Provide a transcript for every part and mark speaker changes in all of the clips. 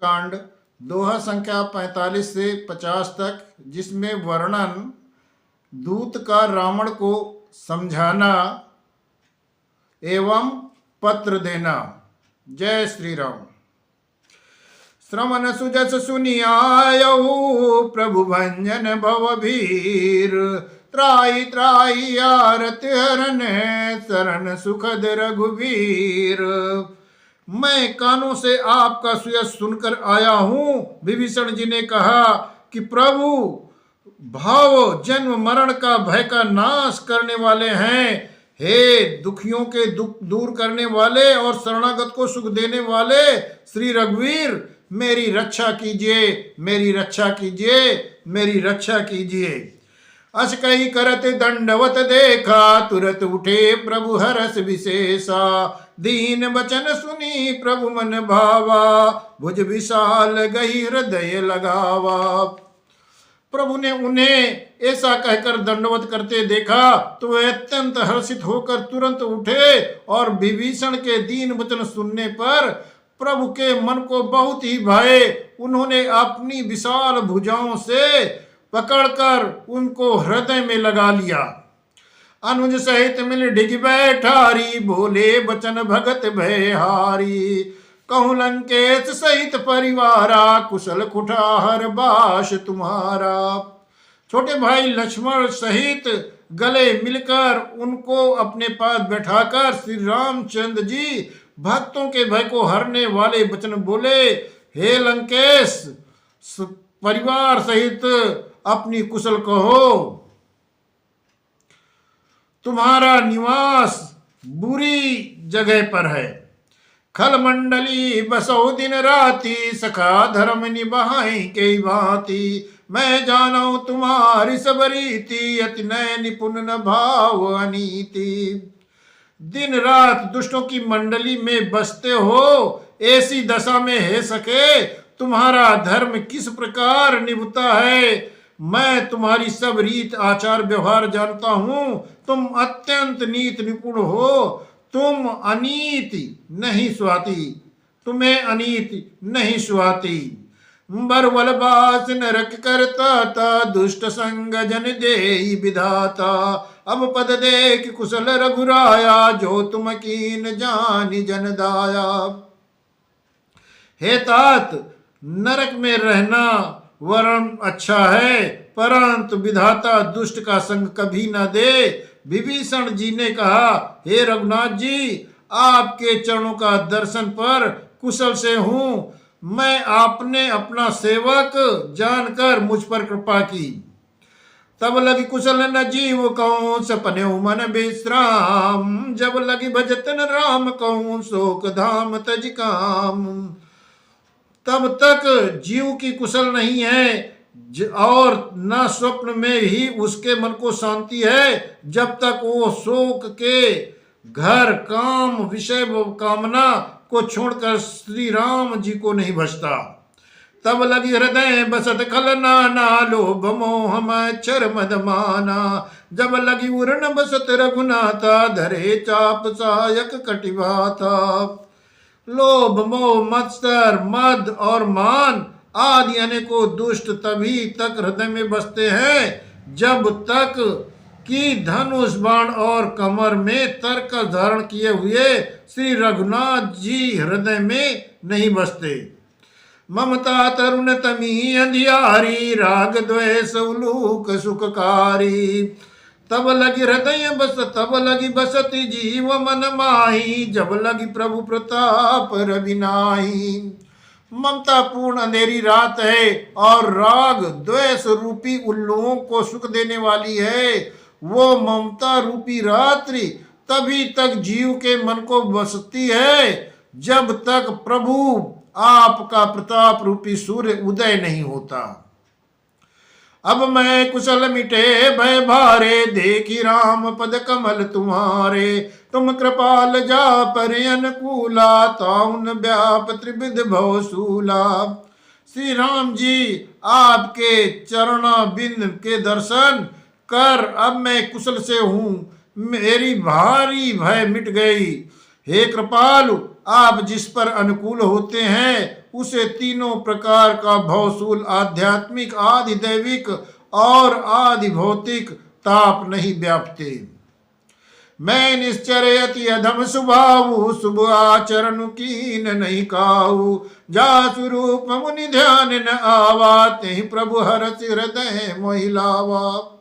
Speaker 1: कांड दोहा संख्या 45 से 50 तक, जिसमें वर्णन दूत का रावण को समझाना एवं पत्र देना। जय श्री राम। श्रवण सुजस सुनियायऊ प्रभु भंजन भवभीर, त्राई त्राई आरत हरन शरण सुखद रघुवीर। मैं कानों से आपका सुयश सुनकर आया हूँ। विभीषण जी ने कहा कि प्रभु भाव जन्म मरण का भय का नाश करने वाले हैं। हे दुखियों के दुख दूर करने वाले और शरणागत को सुख देने वाले श्री रघुवीर, मेरी रक्षा कीजिए, मेरी रक्षा कीजिए, मेरी रक्षा कीजिए। अस कही करत दंडवत देखा, तुरत उठे प्रभु हरस विशेषा। दीन वचन सुनी प्रभु मन भावा, भुज विशाल गही हृदय लगावा। प्रभु ने उन्हें ऐसा कहकर दंडवत करते देखा तो वे अत्यंत हर्षित होकर तुरंत उठे और विभीषण के दीन वचन सुनने पर प्रभु के मन को बहुत ही भाए। उन्होंने अपनी विशाल भुजाओं से पकड़कर उनको हृदय में लगा लिया। अनुज सहित मिल डिग बैठारी, बोले बचन भगत भयहारी। कहूँ लंकेश सहित परिवारा, कुशल कुठार बाश तुम्हारा। छोटे भाई लक्ष्मण सहित गले मिलकर उनको अपने पास बैठाकर श्री रामचंद्र जी भक्तों के भय को हरने वाले वचन बोले, हे लंकेश परिवार सहित अपनी कुशल कहो। तुम्हारा निवास बुरी जगह पर है। खल मंडली बसो दिन राती, सखा धर्म निभाई के भांति। मैं जानो तुम्हारी सब रीति, अति नय निपुण न भाव अनीति। दिन रात दुष्टों की मंडली में बसते हो, ऐसी दशा में है सके तुम्हारा धर्म किस प्रकार निभता है। मैं तुम्हारी सब रीत आचार व्यवहार जानता हूँ। तुम अत्यंत नीत निपुण हो। तुम अनीति नहीं सुहाती, तुम्हें अनीति नहीं सुहाती। बरवल बास नरक करता था, दुष्ट संग जन देई विधाता। अब पद देख कुशल रघुराया, जो तुम कीन जानी जन दाया। हे तात, नरक में रहना वरन अच्छा है, परंतु विधाता दुष्ट का संग कभी न दे। विभीषण जी ने कहा, हे रघुनाथ जी, आपके चरणों का दर्शन पर कुशल से हूँ। मैं आपने अपना सेवक जानकर मुझ पर कृपा की। तब लगी कुशल न जीव कहूँ, सपने मन विश्राम। जब लगी भजतन राम कहूँ, शोक धाम तज काम। तब तक जीव की कुशल नहीं है और न स्वप्न में ही उसके मन को शांति है, जब तक वो शोक के घर काम विषय कामना को छोड़कर श्री राम जी को नहीं भजता। तब लगी हृदय बसत खल नाना, लोभ मोह मच्छर मद माना। जब लगी उरण बसत रघुनाथा, धरे चाप सायक कटिभाता। लोभ मोह मत्सर मद और मान आदि अनेकों दुष्ट तभी तक हृदय में बसते हैं जब तक कि धनुष बाण और कमर में तर्क धारण किए हुए श्री रघुनाथ जी हृदय में नहीं बसते। ममता तरुण तमी अंधियारी, राग द्वेष उलूक सुखकारी। तब लगी हृदय बस तब लगी बसती जीव मन माही, जब लगी प्रभु प्रताप रविनाही। ममता पूर्ण अंधेरी रात है और राग द्वेष रूपी उल्लुओं को सुख देने वाली है। वो ममता रूपी रात्रि तभी तक जीव के मन को बसती है जब तक प्रभु आपका प्रताप रूपी सूर्य उदय नहीं होता। अब मैं कुशल मिटे भय भारे, देखी राम पद कमल तुम्हारे। तुम कृपाल जा पर अनुकूला, ताउन व्याप त्रिविध भवसूला। श्री राम जी आपके चरणा बिंद के दर्शन कर अब मैं कुशल से हूँ, मेरी भारी भय मिट गई। हे कृपालु, आप जिस पर अनुकूल होते हैं उसे तीनों प्रकार का भवसूल आध्यात्मिक, आदि दैविक और आदि भौतिक ताप नहीं व्यापते। मैं निश्चर अति अधम स्वभाव, शुभ आचरण कीन नहीं काऊ। जा स्वरूप मुनि ध्यान न आवा, ते प्रभु हरस हृदय मोहिलावा।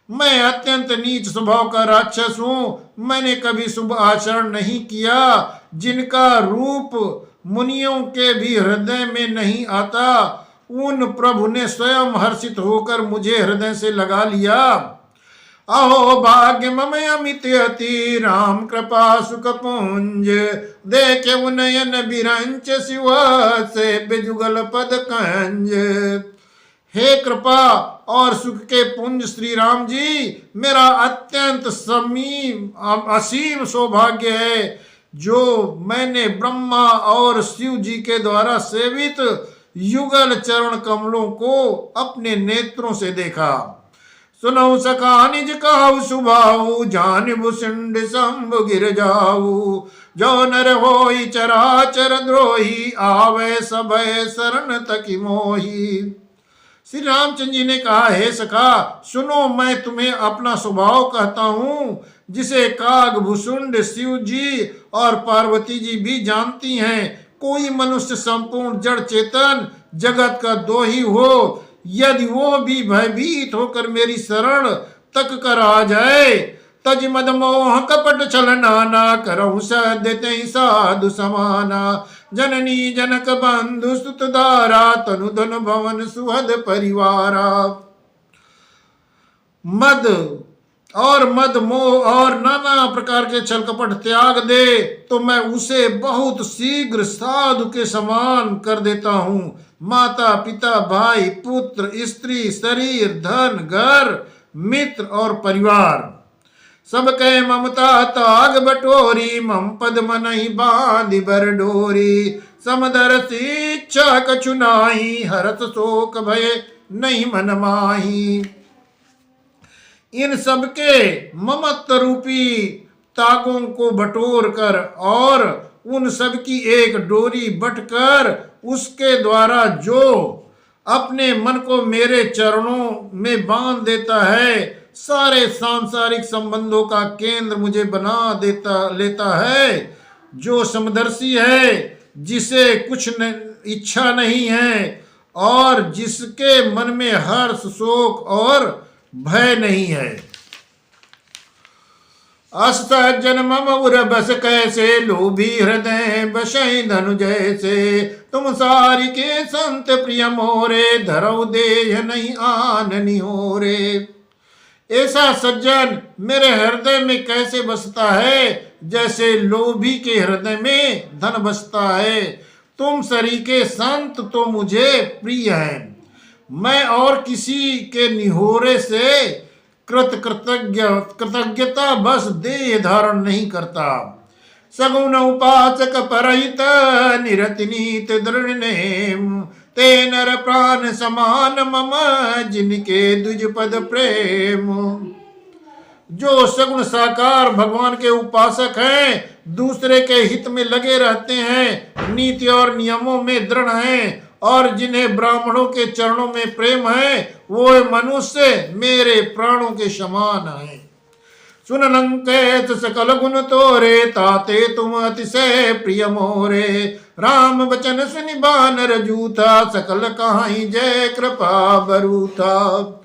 Speaker 1: मैं अत्यंत नीच स्वभाव का राक्षस हूं। मैंने कभी शुभ आचरण नहीं किया, जिनका रूप मुनियों के भी हृदय में नहीं आता। उन प्रभु ने स्वयं हर्षित होकर मुझे हृदय से लगा लिया। अहो भाग्य मम अमित अति, राम कृपा सुख पुंज। देखे उनयन बिरंच शिव, से बिजुगल पद कंज। हे कृपा और सुख के पुंज श्री राम जी, मेरा अत्यंत असीम सौभाग्य है जो मैंने ब्रह्मा और शिव जी के द्वारा सेवित युगल चरण कमलों को अपने नेत्रों से देखा। सुनऊ सका निज कहु सुभाऊ, जान भुसुंड शंभु गिर जाऊ। जो नर होई चराचर द्रोही, आवे सभय शरण तकी मोही। श्री रामचंद्र जी ने कहा, हे सखा सुनो, मैं तुम्हें अपना स्वभाव कहता हूं, जिसे काग भुसुंड शिव जी और पार्वती जी भी जानती हैं। कोई मनुष्य संपूर्ण जड़ चेतन जगत का दोही हो, यदि वो भी भयभीत होकर मेरी शरण तक कर आ जाए, तज मद मोह कपट छल नाना, करहु सद्य साधु समाना। जननी जनक बंधु सुत दारा, तनु धन भवन सुहद परिवारा। मद मोह और नाना प्रकार के छल कपट त्याग दे, तो मैं उसे बहुत शीघ्र साधु के समान कर देता हूं। माता पिता भाई पुत्र स्त्री शरीर धन घर मित्र और परिवार सबके ममता ताग बटोरी। मम पद मनहि बांधि बर डोरी। समदर्शी इच्छा कछु नाहि, हरत शोक भय नहीं मन माही। इन सबके ममत्व रूपी तागों को बटोर कर और उन सब की एक डोरी बटकर उसके द्वारा जो अपने मन को मेरे चरणों में बांध देता है, सारे सांसारिक संबंधों का केंद्र मुझे बना लेता है। जो समदर्शी है, जिसे कुछ इच्छा नहीं है और जिसके मन में हर्ष शोक और भय नहीं है। अस्त जन्म उर बस कैसे, लोभी हृदय बसई धनु जैसे। तुम सारी के संत प्रिय मोरे, धरौ देह नहीं आन निहोरे। ऐसा सज्जन मेरे हृदय में कैसे बसता है, जैसे लोभी के हृदय में धन बसता है। तुम सरीके संत तो मुझे प्रिय हैं। मैं और किसी के निहोरे से कृतज्ञता बस देह धारण नहीं करता। सगुन उपासक परहित, निरति नीत दृढ़ नेम। ते नर प्राण समान मम, जिनके दुज पद प्रेम। जो सगुण साकार भगवान के उपासक हैं, दूसरे के हित में लगे रहते हैं, नीति और नियमों में दृढ़ हैं और जिन्हें ब्राह्मणों के चरणों में प्रेम है, वो मनुष्य मेरे प्राणों के समान हैं। सुन लंकेत सकल गुण तोरे, ताते तुम अतिशय प्रिय मोरे। राम वचन सुनि बानर जूथा, सकल कहाई जय कृपा बरूथा।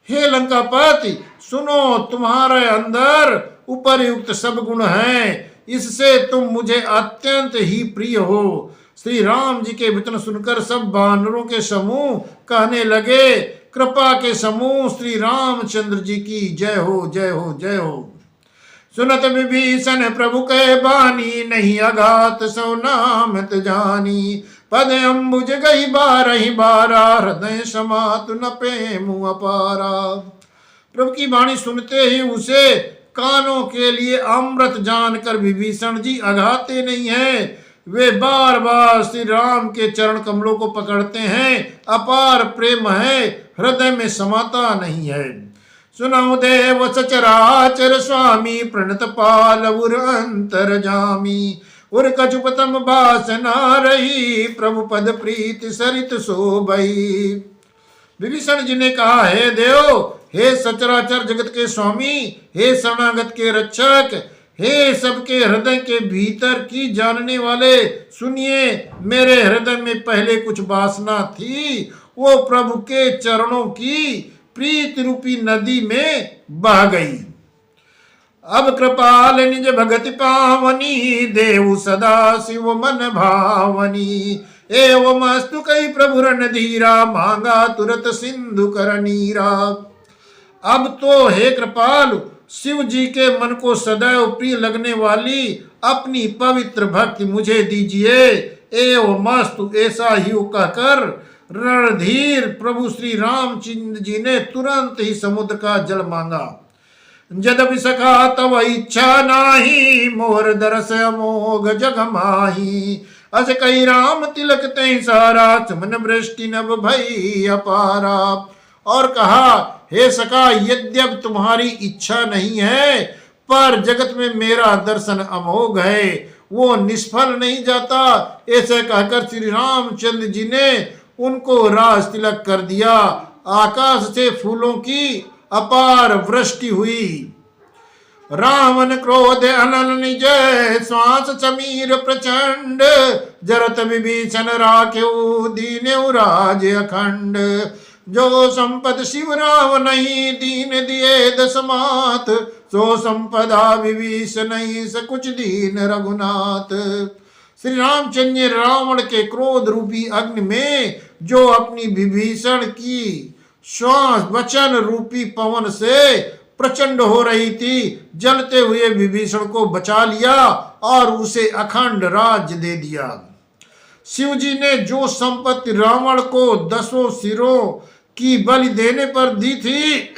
Speaker 1: हे लंकापति सुनो, तुम्हारे अंदर उपरयुक्त सब गुण हैं, इससे तुम मुझे अत्यंत ही प्रिय हो। श्री राम जी के वचन सुनकर सब वानरों के समूह कहने लगे, कृपा के समूह श्री रामचंद्र जी की जय हो जय हो जय हो। सुनत विभीषण प्रभु के बानी, नहीं अघात सो नामत जानी। पद अम्बुज गई बारहि बारा, हृदय समातु न प्रेम अपारा। प्रभु की वाणी सुनते ही उसे कानों के लिए अमृत जानकर विभीषण जी अघाते नहीं है। वे बार बार श्री राम के चरण कमलों को पकड़ते हैं। अपार प्रेम है, हृदय में समाता नहीं है। सुनौ देव सचराचर स्वामी, प्रणत पाल उर अंतर जामी। उर कछुपतम बास ना रही, प्रभु पद प्रीति सरित शोभई। विभीषण जी ने कहा, हे देव, हे सचराचर जगत के स्वामी, हे शरणागत के रक्षक, हे सबके हृदय के भीतर की जानने वाले, सुनिए, मेरे हृदय में पहले कुछ वासना थी, वो प्रभु के चरणों की प्रीति रूपी नदी में बह गई। अब कृपाल निज भगति पावनी, देव सदा शिव मन भावनी। एवं अस्तु कई प्रभु रणधीरा, मांगा तुरत सिंधु कर नीरा। अब तो हे कृपाल, शिव जी के मन को सदैव प्रिय लगने वाली अपनी पवित्र भक्ति मुझे दीजिए। एवं मस्तु, ऐसा ही कहकर रणधीर प्रभु श्री रामचंद्र जी ने तुरंत ही समुद्र का जल मांगा। जदपि सखा तव इच्छा नाही, मोर दरस अमोघ जग माही। अस कई राम तिलक तै सारा, चमन वृष्टि नभ भई अपारा। और कहा, हे सखा, यद्यप तुम्हारी इच्छा नहीं है, पर जगत में मेरा दर्शन अमोघ है, वो निष्फल नहीं जाता। ऐसे कहकर श्री रामचंद्र जी ने उनको राज तिलक कर दिया। आकाश से फूलों की अपार वृष्टि हुई। रावण क्रोध अनल निज, श्वास समीर प्रचंड। जरत विभीषण राख्यो, दीन्यौ राज अखंड। जो संपद शिव राव नहीं, दीन दिए दसमात। सो संपदा विभीषण नहीं, सकुच दीन रघुनाथ। श्री रामचंद्र ने रावण के क्रोध रूपी अग्नि में जो अपनी विभीषण की श्वास वचन रूपी पवन से प्रचंड हो रही थी, जलते हुए विभीषण को बचा लिया और उसे अखंड राज्य दे दिया। शिव जी ने जो संपत्ति रावण को 10 सिरों की बलि देने पर दी थी,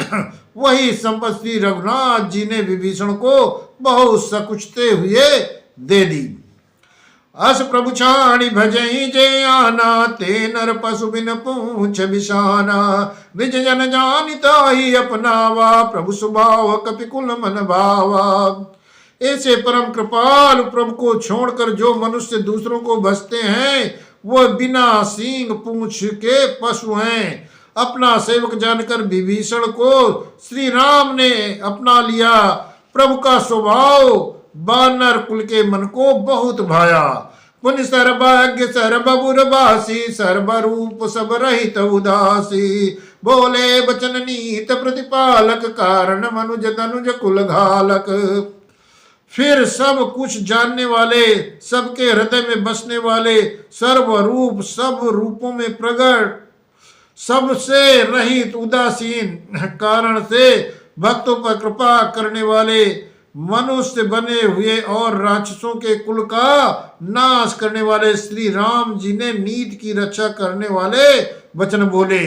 Speaker 1: वही संपत्ति रघुनाथ जी ने विभीषण को बहुत सकुचते हुए दे दी। अस प्रभु छाणी भजई जे आना, ते नर पशु बिन पूछ बिसाना। निज जन जानिताई अपनावा, प्रभु स्वभाव कपिकुल मन भावा। ऐसे परम कृपाल प्रभु को छोड़कर जो मनुष्य दूसरों को भजते हैं, वो बिना सींग पूंछ के पशु हैं। अपना सेवक जानकर विभीषण को श्री राम ने अपना लिया। प्रभु का स्वभाव बानर कुल के मन को बहुत भाया। पुण्य सर्वज्ञ सर्वबुरबासी, सर्वरूप सब रहित उदासी। बोले बचन नीत प्रतिपालक, कारण मनुज तनुज कुल घालक। फिर सब कुछ जानने वाले, सबके हृदय में बसने वाले, सर्वरूप सब रूपों में प्रकट, सबसे रहित उदासीन, कारण से भक्तों पर कृपा करने वाले, मनुष्य बने हुए और राक्षसों के कुल का नाश करने वाले श्री राम जी ने नीति की रक्षा करने वाले वचन बोले।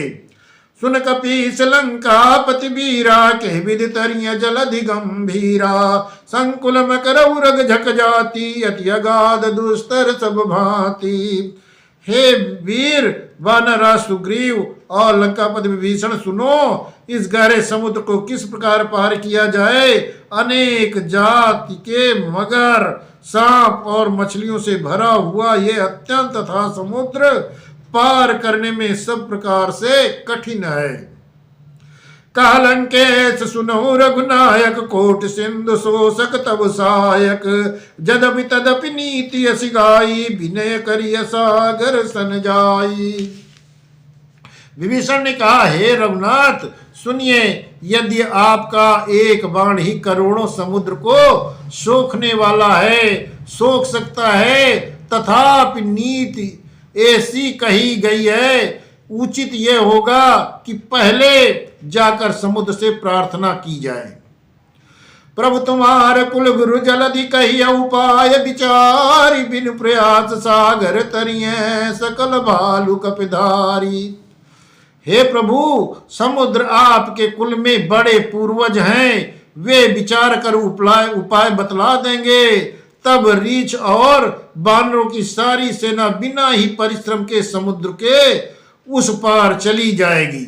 Speaker 1: सुन कपीस लंका पति वीरा, के विधि तरिय जलधि गंभीरा। संकुल मकर उरग झक जाती, अति अगाध दुस्तर सब भांति। हे वीर वानरा सुग्रीव और लंकापति विभीषण, सुनो, इस गहरे समुद्र को किस प्रकार पार किया जाए। अनेक जाति के मगर, सांप और मछलियों से भरा हुआ ये अत्यंत था समुद्र पार करने में सब प्रकार से कठिन है। कालंकेश सुनो रघुनायक, कोट सिंधु शोषक तब सायक। जदपि तदपि नीति असि गाई, विनय करिय सागर सन जाई। विभीषण ने कहा, हे रघुनाथ, सुनिए, यदि आपका एक बाण ही करोड़ों समुद्र को सोखने वाला है, सोख सकता है, तथापि नीति ऐसी कही गई है, उचित यह होगा कि पहले जाकर समुद्र से प्रार्थना की जाए। प्रभु तुम्हार कुल गुरु जलधि कही उपाय, विचारी बिन प्रयास सागर तरिय, सकल भालु कपिधारी। हे प्रभु, समुद्र आपके कुल में बड़े पूर्वज हैं, वे विचार कर उपाय बतला देंगे। तब रीछ और बानरों की सारी सेना बिना ही परिश्रम के समुद्र के उस पार चली जाएगी।